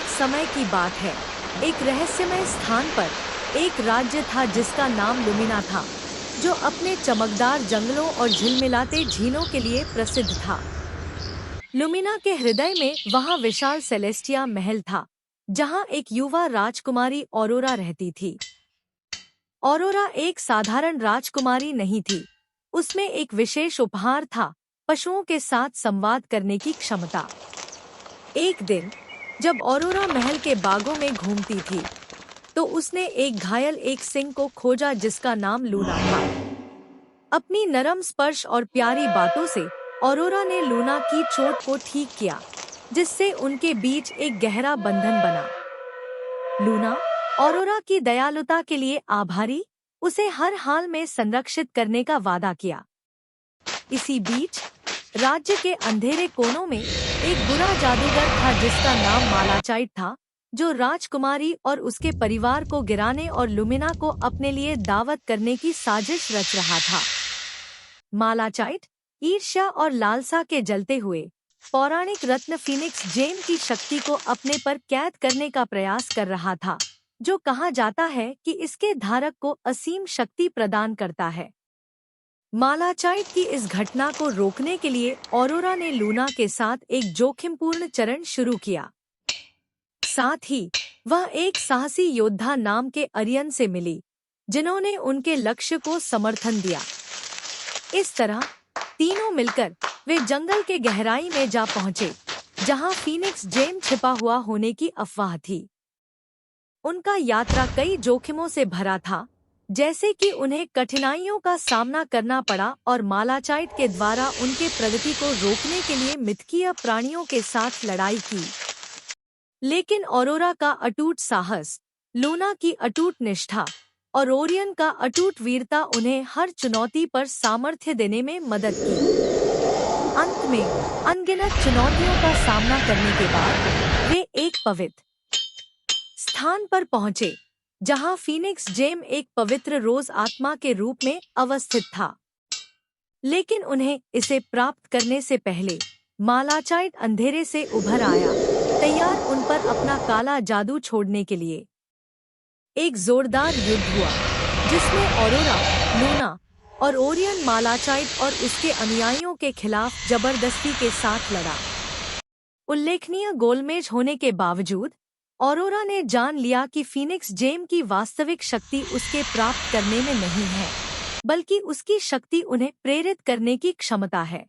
समय की बात है। एक रहस्यमय स्थान पर एक राज्य था जिसका नाम लुमिना था, जो अपने चमकदार जंगलों और झिलमिलाते झीलों के लिए प्रसिद्ध था। लुमिना के हृदय में वहाँ विशाल सेलेस्टिया महल था, जहाँ एक युवा राजकुमारी ऑरोरा रहती थी। ऑरोरा एक साधारण राजकुमारी नहीं थी, उसमें एक विशेष उपहार था, पशुओं के साथ संवाद करने की क्षमता। एक दिन जब ऑरोरा महल के बागों में घूमती थी, तो उसने एक घायल एक सिंह को खोजा जिसका नाम लूना था। अपनी नरम स्पर्श और प्यारी बातों से ऑरोरा ने लूना की चोट को ठीक किया, जिससे उनके बीच एक गहरा बंधन बना। लूना ऑरोरा की दयालुता के लिए आभारी, उसे हर हाल में संरक्षित करने का वादा किया। इसी बीच राज्य के अंधेरे कोनों में एक बुरा जादूगर था जिसका नाम मालाचाइट था, जो राजकुमारी और उसके परिवार को गिराने और लुमिना को अपने लिए दावत करने की साजिश रच रहा था। मालाचाइट ईर्ष्या और लालसा के जलते हुए पौराणिक रत्न फीनिक्स जेम की शक्ति को अपने पर कैद करने का प्रयास कर रहा था, जो कहा जाता है कि इसके धारक को असीम शक्ति प्रदान करता है। मालाचाइट की इस घटना को रोकने के लिए ऑरोरा ने लूना के साथ एक जोखिमपूर्ण चरण शुरू किया। साथ ही वह एक साहसी योद्धा नाम के अरियन से मिली, जिन्होंने उनके लक्ष्य को समर्थन दिया। इस तरह तीनों मिलकर वे जंगल के गहराई में जा पहुंचे, जहां फीनिक्स जेम छिपा हुआ होने की अफवाह थी। उनका यात्रा कई जोखिमों से भरा था, जैसे कि उन्हें कठिनाइयों का सामना करना पड़ा और मालाचाइट के द्वारा उनके प्रगति को रोकने के लिए मिथकीय प्राणियों के साथ लड़ाई की। लेकिन ऑरोरा का अटूट साहस, लूना की अटूट निष्ठा और ओरियन का अटूट वीरता उन्हें हर चुनौती पर सामर्थ्य देने में मदद की। अंत में अनगिनत चुनौतियों का सामना करने के बाद वे एक पवित्र स्थान पर पहुंचे, जहां फीनिक्स जेम एक पवित्र रोज आत्मा के रूप में अवस्थित था। लेकिन उन्हें इसे प्राप्त करने से पहले मालाचाइट अंधेरे से उभर आया, तैयार उन पर अपना काला जादू छोड़ने के लिए। एक जोरदार युद्ध हुआ, जिसमें ऑरोरा, लूना और ओरियन मालाचाइट और उसके अनुयायियों के खिलाफ जबरदस्ती के साथ लड़ा। उल्लेखनीय गोलमेज होने के बावजूद ऑरोरा ने जान लिया कि फीनिक्स जेम की वास्तविक शक्ति उसके प्राप्त करने में नहीं है, बल्कि उसकी शक्ति उन्हें प्रेरित करने की क्षमता है।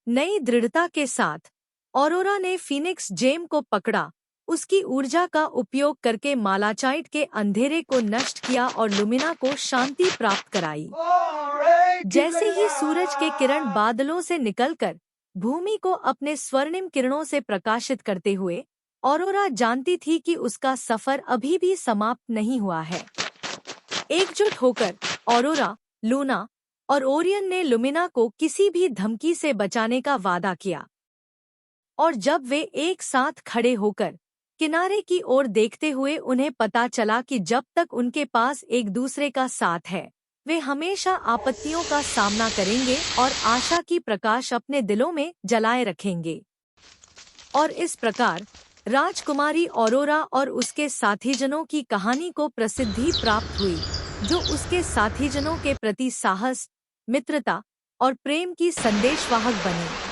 नई दृढ़ता के साथ ऑरोरा ने फीनिक्स जेम को पकड़ा, उसकी ऊर्जा का उपयोग करके मालाचाइट के अंधेरे को नष्ट किया और लुमिना को शांति प्राप्त कराई। जैसे ही सूरज के किरण बादलों से निकलकर भूमि को अपने स्वर्णिम किरणों से प्रकाशित करते हुए, ऑरोरा जानती थी कि उसका सफर अभी भी समाप्त नहीं हुआ है। एकजुट होकर ऑरोरा, लूना और ओरियन ने लुमिना को किसी भी धमकी से बचाने का वादा किया। और जब वे एक साथ खड़े होकर किनारे की ओर देखते हुए उन्हें पता चला कि जब तक उनके पास एक दूसरे का साथ है, वे हमेशा आपत्तियों का सामना करेंगे और आशा की प्रकाश अपने दिलों में जलाए रखेंगे। और इस प्रकार राजकुमारी ऑरोरा और उसके साथीजनों की कहानी को प्रसिद्धि प्राप्त हुई, जो उसके साथीजनों के प्रति साहस, मित्रता और प्रेम की संदेशवाहक बनी।